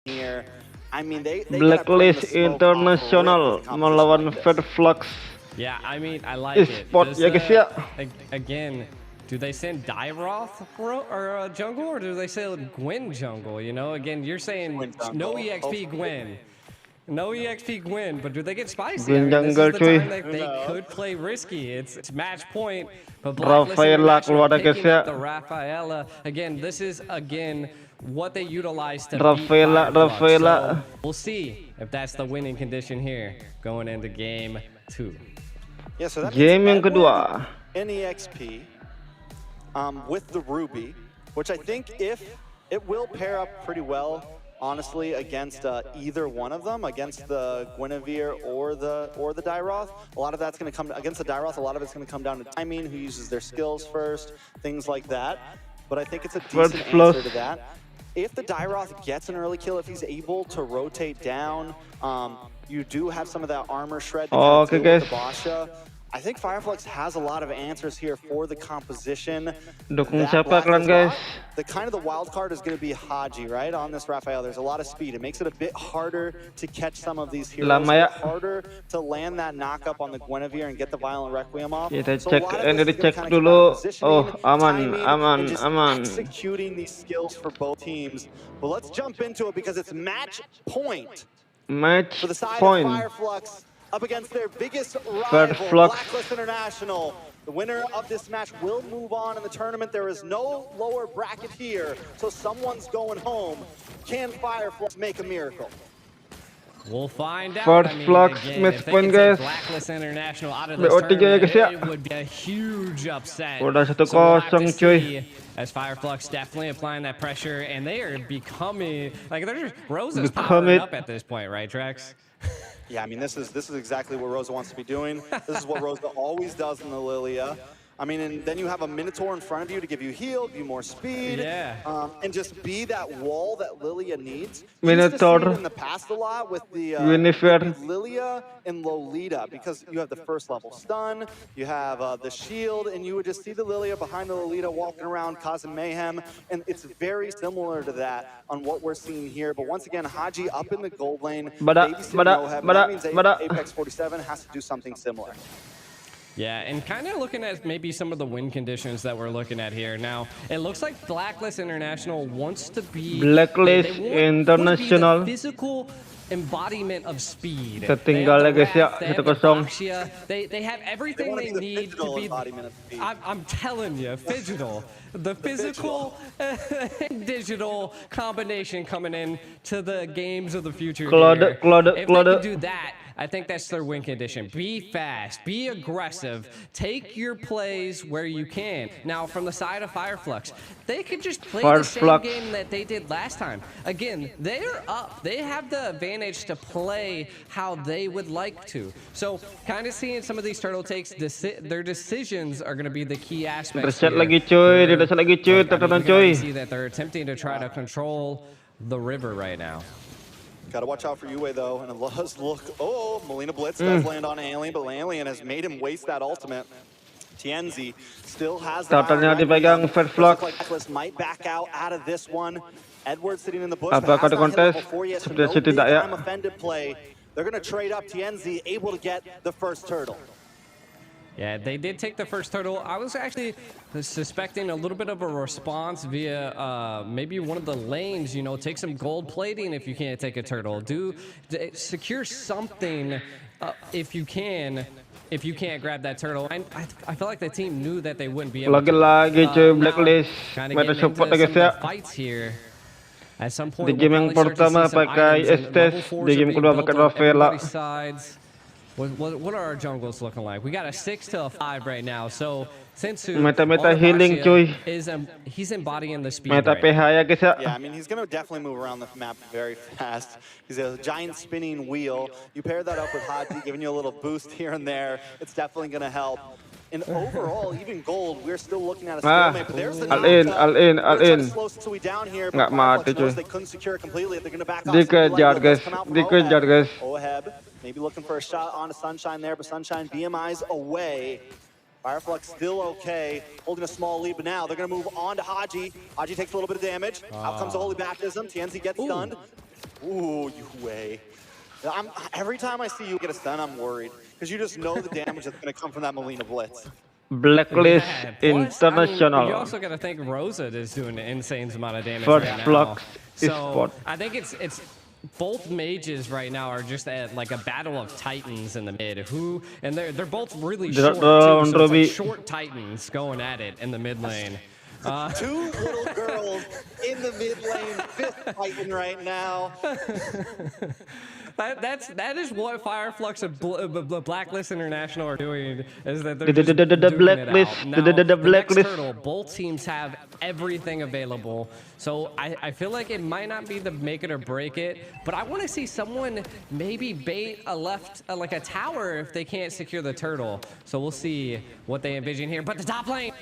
here. I mean, they gotta bring the Blacklist smoke off rip with Internasional the competition melawan like this. Flux Yeah, I mean, I like it. Esport ya guys ya. Again, do they send Dyroth or jungle, or do they send Gwen jungle? You know, again, you're saying Gwen no jungle, EXP hopefully. Gwen. No EXP Gwen, but do they get spicy? I Gwen mean, this is jungle the cuy. time that Who they knows? could play risky. It's match point, but Blacklist Rafaela International keluar guys picking up the ya. Rafaela. Again, this is, what they utilize to beat Rafaela, Fireflux. So Rafaela. we'll see if that's the winning condition here going into game 2. Yeah, so that Game means yang kedua. NEXP with the Ruby, which I think if it will pair up pretty well, honestly, against either one of them, against the Guinevere or the Dyroth. A lot of that's going to come against the Dyroth. A lot of it's going to come down to timing, who uses their skills first, things like that. But I think it's a decent answer to that. If the Dyroth gets an early kill, if he's able to rotate down, you do have some of that armor shred to kind of deal with the Basha. I think Fireflux has a lot of answers here for the composition. Dukung siapa kalian guys? The kind of the wild card is going to be Hadji, right? On this Raphael, there's a lot of speed. It makes it a bit harder to catch some of these heroes. Lama ya. Harder to land that knock up on the Guinevere and get the Violent Requiem off. Kita So cek, ini dicek dulu. Oh, aman, aman, aman. Executing these skills for both teams. But let's jump into it because it's match point. Match For the side point. of Fireflux up against their biggest rival, Blacklist International. The winner of this match will move on in the tournament. There is no lower bracket here, so someone's going home. Can Fireflux make a miracle? We'll find out. Fireflux match point guys. Blacklist International out of this BO3 ya guys ya. tournament, it would be a huge upset. Udah So we'll have 1-0 to cuy. see, as Fireflux definitely applying that pressure, and they are becoming like they're Rosa's powering up at this point, right, Trax? Yeah, I mean, this is exactly what Rosa wants to be doing. This is what Rosa always does in the Lilia. I mean, and then you have a Minotaur in front of you to give you heal, give you more speed, and just be that wall that Lilia needs. Minotaur in the past a lot with the Lilia and Lolita, because you have the first level stun, you have the shield, and you would just see the Lilia behind the Lolita walking around causing mayhem, and it's very similar to that on what we're seeing here. But once again, Hadji up in the gold lane, babysitting Oheb, that means Apex 47 has to do something similar. Yeah, and kind of looking at maybe some of the win conditions that we're looking at here. Now, it looks like Blacklist International wants to be Blacklist Internasional. the physical embodiment of speed. Tertinggal ya guys ya, 1-0. They have everything they need to be. I'm telling you, Phygital. The physical and digital combination coming in to the games of the future. If they can do that, I think that's their win condition. Be fast, be aggressive, take your plays where you can. Now, from the side of Fireflux, they could just play the same game that they did last time. Again, they're up. They have the advantage to play how they would like to. So, kind of seeing some of these turtle takes, their decisions are going to be the key aspects here. lagi cuy, reset lagi cuy, tekanan cuy. See that they're attempting to try to control the river right now. Gotta watch out for Yue though, and it does look, oh, Melina Blitz does land on Alien, but Alien has made him waste that ultimate. Tienzi still has the Tatannya dipegang Flux. like Blacklist might back out of this one. Edward sitting in the bush, Apakah ada kontes? Seperti tidak ya. offended play. They're gonna trade up. Tienzi able to get the first turtle. Yeah, they did take the first turtle. I was actually suspecting a little bit of a response via maybe one of the lanes, you know, take some gold plating if you can't take a turtle. Secure something if you can't grab that turtle. I feel like the team knew that they wouldn't be able Lagi-lagi cuy, Blacklist. Meta support lagi ya. Fights here. At some point, Di game yang pertama pakai Estes, di game kedua pakai Rafaela. What are our jungles looking like? We got a 6 to a 5 right now. So Sensui, Meta healing cuy. he's embodying the speed. Meta PH ya guys ya. Yeah, I mean, he's going to definitely move around the map very fast. He's a giant spinning wheel. You pair that up with Hadji, giving you a little boost here and there. It's definitely going to help. And overall, even gold, we're still looking at a stalemate. But there's the all in. slow Sensui down here. Nggak mati cuy. They couldn't secure it completely. They're going to back off. Dikejar guys, dikejar guys. Oheb, maybe looking for a shot on a Sunshine there, but Sunshine BMI's away. Fireflux still okay, holding a small lead, but now they're going to move on to Hadji. Hadji takes a little bit of damage. Out comes the Holy Baptism. Tienzi gets stunned. Ooh, you way. Every time I see you get a stun, I'm worried. Because you just know the damage that's going to come from that Melina Blitz. Blacklist Plus, I mean, you Internasional also got to think Rosa is doing an insane amount of damage for right now. Flux So Esport. I think it's both mages right now are just at like a battle of titans in the mid. And they're both really short too. So it's like short titans going at it in the mid lane. Two little girls in the mid lane fist fighting right now. That is what Fireflux and Blacklist International are doing. Is that they're just the blacklist, the blacklist. next turtle, both teams have everything available. So I feel like it might not be the make it or break it, but I want to see someone maybe bait like a tower if they can't secure the turtle. So we'll see what they envision here. But the top lane.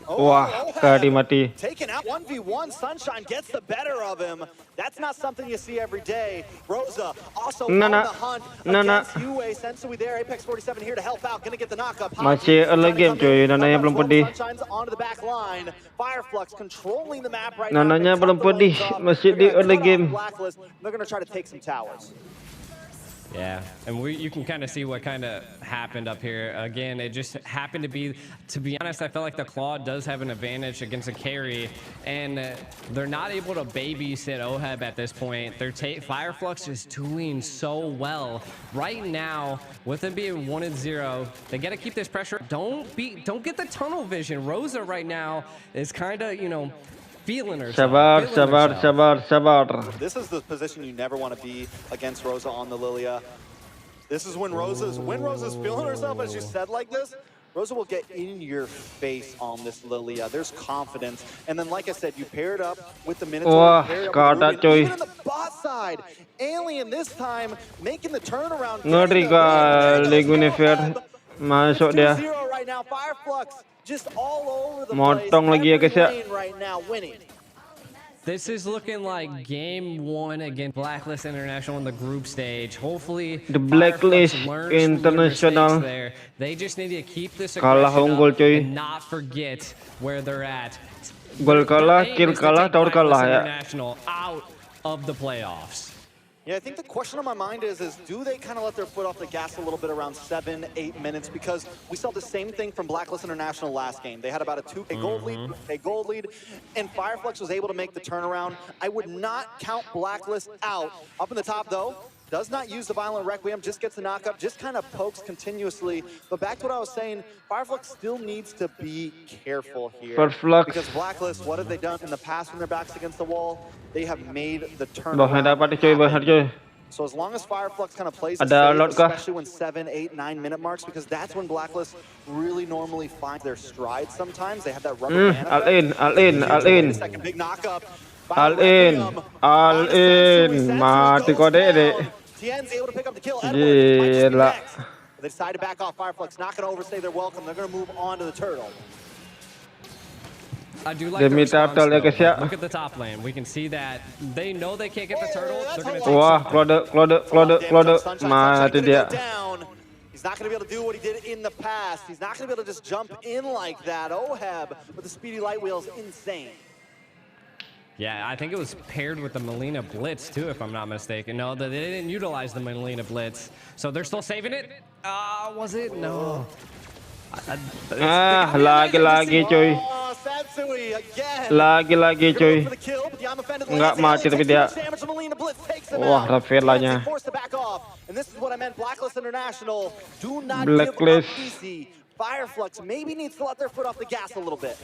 Wah, Kadi mati. Taken out 1v1, Sunshine gets the better of him. That's not something you see every day. Rosa also on the hunt against Yue. Sensui there, Apex 47 here to help out. Gonna get the knock up. Masih early game cuy, Nananya belum pedih. Sunshine's onto the back line. Fireflux controlling the map right Nananya now. belum pedih, masih di early game. Blacklist. They're gonna try to take some towers. Yeah, and you can kind of see what kind of happened up here. Again, it just happened to be honest, I felt like the Claw does have an advantage against a carry, and they're not able to babysit Oheb at this point. Fireflux is doing so well. Right now, with them being 1-0, they got to keep this pressure. Don't get the tunnel vision. Rosa right now is kind of, feeling herself. Sabar. This is the position you never want to be against Rosa on the Lilia. This is when Rosa's feeling herself, as you said like this. Rosa will get in your face on this Lilia. There's confidence. And then, like I said, you pair it up with the Minotaur. Even on the bot side, Alien this time making the turnaround. Ngeri kali Guinevere. Masuk dia. 2-0 right now. Fireflux just all over the Motong place. lagi ya guys ya. Right now, winning. This is looking like game 1 against Blacklist International in the group stage. Hopefully, the Blacklist Internasional. There. They just need to keep this Kalah unggul cuy. and not forget where they're at. Gol kalah, kill kalah, tower kalah ya. International out of the playoffs. Yeah, I think the question on my mind is do they kind of let their foot off the gas a little bit around 7-8 minutes? Because we saw the same thing from Blacklist International last game. They had about a 2K gold lead, and Fireflux was able to make the turnaround. I would not count Blacklist out. Up in the top, though, does not use the Violent Requiem, just gets the knock-up, just kind of pokes continuously. But back to what I was saying, Fireflux still needs to be careful here. Because Blacklist, what have they done in the past when their back's against the wall? They have made the turnaround. So as long as Fireflux kind of plays it safe, especially when 7, 8, 9 minute marks, because that's when Blacklist really normally finds their stride sometimes. They have that rubber band. All in. Second big knock-up. All in. Mati kode deh. Tien's able to pick up the kill. Gila. They decide to back off. Fireflux not going to overstay their welcome. They're going to move on to the turtle. I do like the response, though. Look at the top lane. We can see that they know they can't get the turtle. They're going to take Wah, Claude. Mati dia. He's not going to be able to do what he did in the past. He's not going to be able to just jump in like that. Oheb with the speedy light wheel is insane. Yeah, I think it was paired with the Melina Blitz, too, if I'm not mistaken. No, they didn't utilize the Melina Blitz. So they're still saving it? Was it? No. Lagi cuy. Lagi cuy. Enggak mati tapi dia. Wah, Ravelanya. Blacklist. Fireflux maybe needs to let their foot off the gas a little bit.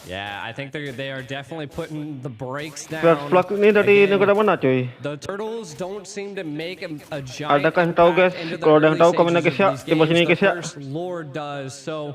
Yeah, I think they are definitely putting the brakes down. Flux ini dari negara mana cuy? The Turtles don't seem to make a giant Adakah tahu guys? Kalau ada yang tahu komen guys ya. Di bawah sini guys ya. Lord does. So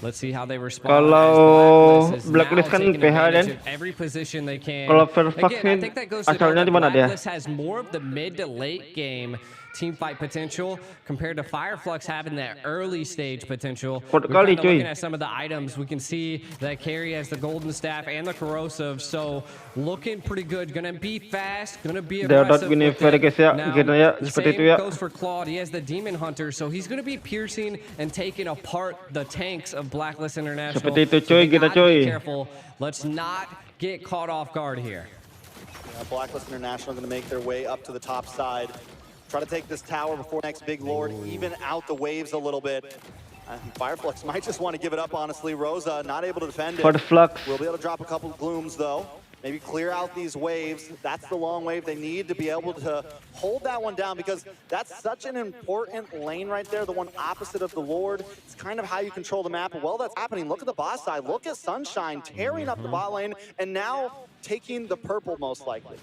let's see how they respond. Kalau Blacklist kan PH dan every position they can. Kalau Flux ini asalnya di mana dia? Blacklist has more of the mid to late game team fight potential compared to Fireflux having that early stage potential. We're kind of looking at some of the items. We can see that Carry has the golden staff and the corrosive, so looking pretty good. Gonna be fast, gonna be aggressive. Now, the same goes for Claude. He has the demon hunter, so he's gonna be piercing and taking apart the tanks of Blacklist International. Seperti itu cuy, kita cuy. Be careful. Let's not get caught off guard here. BlackList International going to make their way up to the top side. Try to take this tower before next big lord, even out the waves a little bit. Fireflux might just want to give it up, honestly. Rosa not able to defend it. For the Flux. We'll be able to drop a couple of glooms, though. Maybe clear out these waves. That's the long wave they need to be able to hold that one down, because that's such an important lane right there, the one opposite of the Lord. It's kind of how you control the map. Well, that's happening. Look at the bot side. Look at Sunshine tearing up the bot lane and now taking the purple most likely.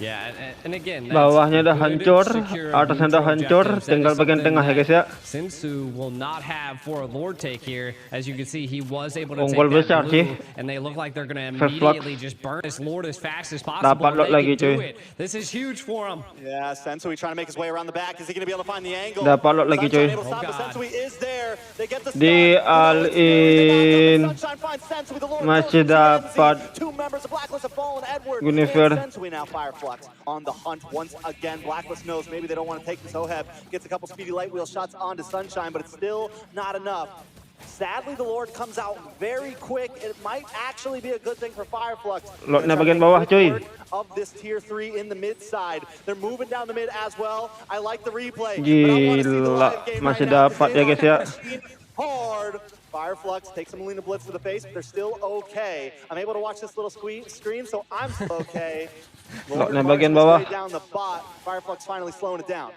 Yeah, and again, bawahnya udah hancur, atasnya udah hancur, tinggal bagian tengah ya guys ya. Sensui will not have for a Lord take here. As you can see, he was able to Unggul take besar that sih. blue, and they look like they're going to immediately just burn this Lord as fast as possible. Dapat lot lagi cuy. This is huge for him. Yeah, Sensui trying to make his way around the back. Is he going to be able to find the angle? Dapat lot lagi cuy. Sensui is there. They get the Di all-in masih dapat Guinevere. Sensui now Fireflux on the hunt once again. BlackList knows maybe they don't want to take this. Oheb gets a couple speedy light wheel shots onto Sunshine, but it's still not enough. Sadly, the Lord comes out very quick. It might actually be a good thing for Fireflux. Lordnya bagian bawah cuy. Of this tier 3 in the mid side. They're moving down the mid as well. I like the replay. Gila, masih dapat ya guys ya. Hard. Fireflux takes some Melina Blitz to the face, but they're still okay. I'm able to watch this little screen, so I'm still okay. Lordnya bagian bawah. Down the bot. Fireflux finally slowing it down.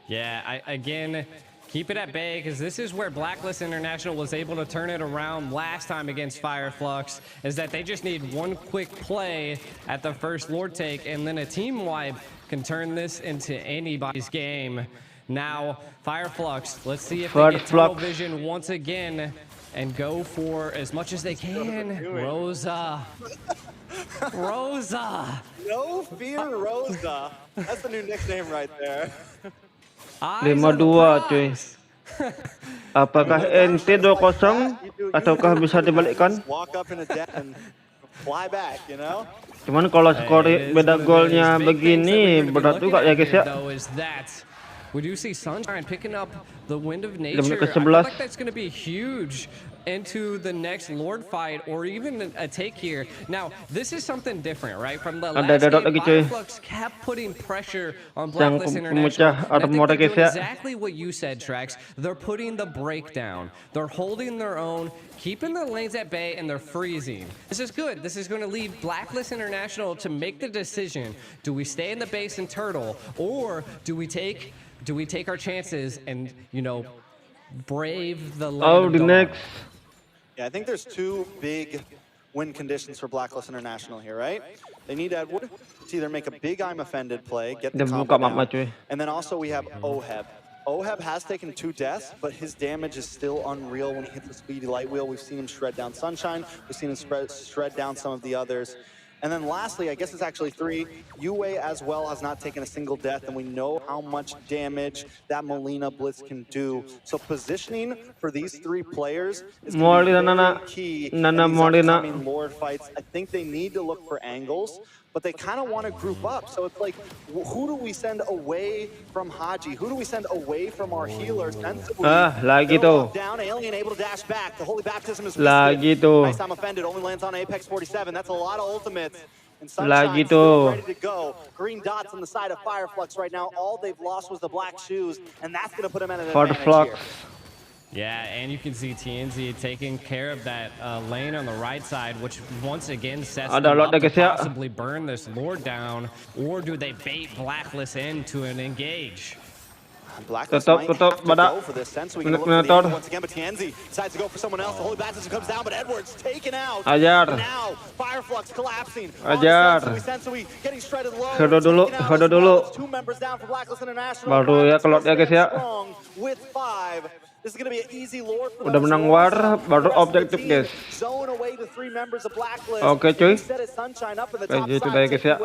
Yeah, again, keep it at bay, because this is where BlackList International was able to turn it around last time against Fireflux, is that they just need one quick play at the first Lord take, and then a team wipe can turn this into anybody's game. Now, Fireflux, let's see if they get tunnel vision once again and go for as much as they can. Rosa. Rosa. No fear, Rosa. That's the new nickname right there. 5-2 cuy. Apakah ente 2-0 ataukah bisa dibalikkan? Walk up in a death and fly back, you know? Cuman kalau skor beda golnya begini berat juga ya guys ya. We do see Sunshine picking up the Wind of Nature. I feel like that's going to be huge into the next Lord fight, or even a take here. Now, this is something different, right? From the last game, Flux kept putting pressure on BlackList International. I think they're doing exactly what you said, Trax. They're putting the breakdown. They're holding their own, keeping the lanes at bay, and they're freezing. This is good. This is going to leave BlackList International to make the decision. Do we stay in the base and turtle, or do we take our chances and, you know, brave the land of next. Yeah, I think there's two big win conditions for BlackList International here, right? They need Edward to either make a big I'm offended play, get the combo down, and then also we have Oheb. Oheb has taken 2 deaths, but his damage is still unreal when he hits the speedy light wheel. We've seen him shred down Sunshine. We've seen him shred down some of the others. And then lastly, I guess it's actually 3, UA as well has not taken a single death, and we know how much damage that Melina Blitz can do. So positioning for these 3 players is going to be very key in these upcoming Lord fights. I think they need to look for angles, but they kind of want to group up. So it's like, who do we send away from Hadji? Who do we send away from our healers? Lagi tuh. Down, Alien able to dash back. The Holy Baptism is lagi tuh. Nice, I'm offended. Only lands on Apex 47. That's a lot of ultimates. And Sunshine still ready to go. Green dots on the side of Fireflux right now. All they've lost was the black shoes, and that's going to put them at an advantage here. Yeah, and you can see TNZ taking care of that lane on the right side, which once again sets them up to possibly burn this Lord down, or do they bait BlackList into an engage? BlackList might have to go for this. Sensui can look for the once again, but TNZ decides to go for someone else. The Holy Baptism comes down, but Edward's taken out. Now, Fireflux collapsing. Sensui getting shredded low. Hodo dulu. 2 members down for BlackList International. Baru ya keluar ya guys ya. With 5. This is going to be an easy Lord for udah menang war, baru objektif guys. Zone away to 3 members of BlackList. Oke cuy. Sunshine up in the top side guys ya.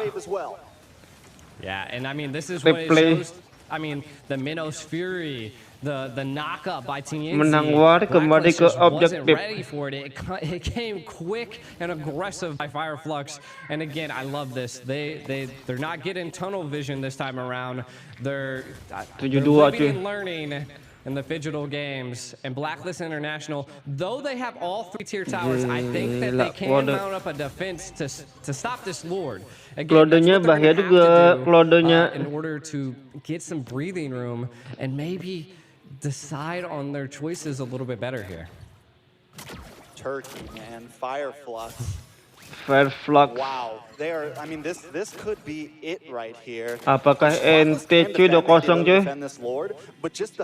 Yeah, and I mean this is what it shows. I mean the Minos Fury, the knockup by TNZ. Menang war kembali ke objektif. Wasn't ready for it. It came quick and aggressive by Fireflux. And again, I love this. They're not getting tunnel vision this time around. They're living and learning. in the Digital games and Blacklist International, though they have all 3 tier towers, I think that they can mount up a defense to stop this Lord. Again, that's what they're gonna have to do in order to get some breathing room and maybe decide on their choices a little bit better here. Turkey, man, Flux. Flux. Wow, I mean, this could be it right here. Apakah ente cuy 2-0 cuy?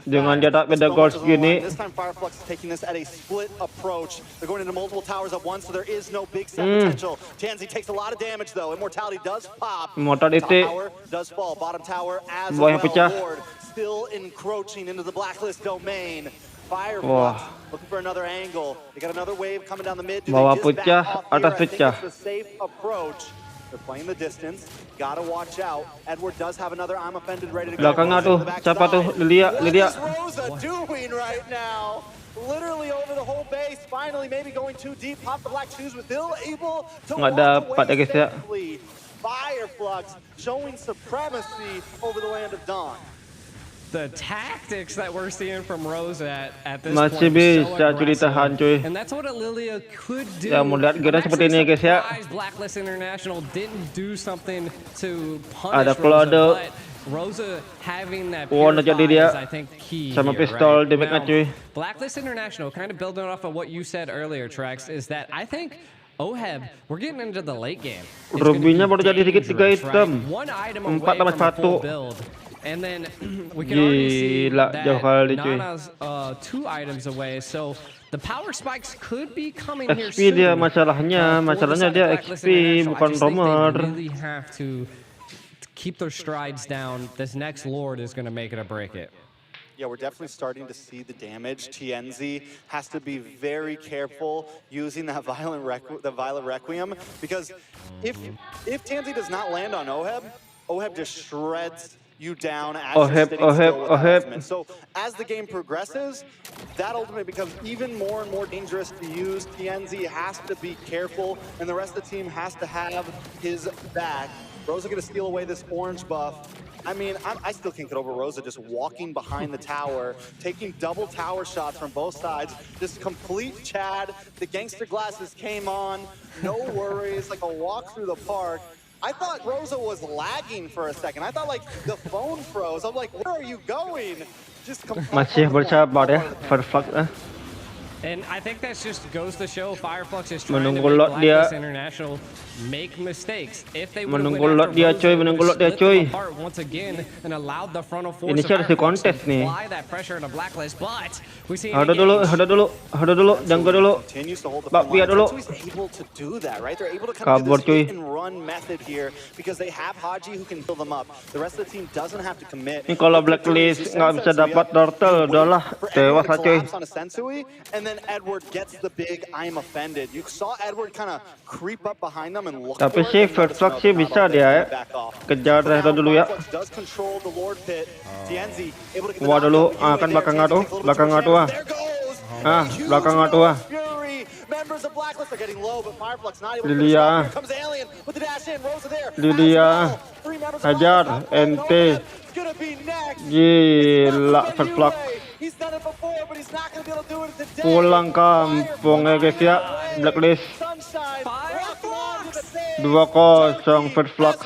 Dengan jarak beda gol segini. This time Flux is taking this at a split approach. They're going into multiple towers at once, so there is no big set potential. Jangan takes a lot of damage though. Immortality does pop. Tower does fall. Bottom tower as well. Lord still encroaching into the Blacklist domain. Flux looking for another angle. They got another wave coming down the mid. Bawah pecah, atas pecah. It's a safe approach. They're playing the distance. Gotta watch out. Edward does have another I'm offended ready to go. Belakangnya tuh, siapa tuh? Lilia. What is Rosa doing right now? Literally over the whole base. Finally, maybe going too deep. Pop the black shoes, but still able to Nggak dapat ya guys ya. Flux showing supremacy over the land of Dawn. The tactics that we're seeing from Rosa at this masih point bisa cuy ditahan cuy. And that's what Lilia could do. Ya mau lihat gara seperti ini guys ya. Blacklist International didn't do something to Ada punish Rosa, pelado. but Rosa having that jadi dia is, I think, key sama here, pistol right? di backnya cuy. Blacklist International, kind of building off of what you said earlier, Trex, is that I think Oheb, we're getting into the late game. Rubinya baru jadi sedikit 3 item. 4 tambah 1. And then we can already see that Nana's 2 items away, so the power spikes could be coming here XP soon. dia masalahnya dia XP bukan romer. They really have to keep their strides down. This next Lord is going to make it or break it. Yeah, we're definitely starting to see the damage. Renzy has to be very careful using that violent requiem, because if Renzy does not land on Oheb just shreds you down as you're sitting still with that ultimate. So as the game progresses, that ultimate becomes even more and more dangerous to use. Renzy has to be careful, and the rest of the team has to have his back. Rosa gonna steal away this orange buff. I mean, I still can't get over Rosa just walking behind the tower, taking double tower shots from both sides, just complete Chad. The gangster glasses came on, no worries, like a walk through the park. I thought Rosa was lagging for a second. I thought like the phone froze. I'm like, where are you going? Just masih bersabar ya, Flux. And I think that just goes to show Flux is trying to make Blacklist International make mistakes. If they would have menunggu lot dia cuy. Once again and allowed the frontal force ini sih harus kontes nih. That pressure into Blacklist, but we see ada dulu, jangka dulu. Bakpia dulu. Kabur cuy. Because they have Hadji who can fill them up. The rest of the team doesn't have to commit. Ini kalau Blacklist nggak bisa dapat turtle, udahlah tewas cuy. And then Edward gets the big I'm offended. You saw Edward kind of creep up behind them and look. Tapi sih Flux sih bisa dia ya. Kejar Rosa dulu ya. Wah dulu, kan belakangnya tuh ah. Belakangnya tuh ah. Lilia, hajar, ente. Gila, Flux. Pulang kampung ya guys ya, Blacklist 2-0 Flux.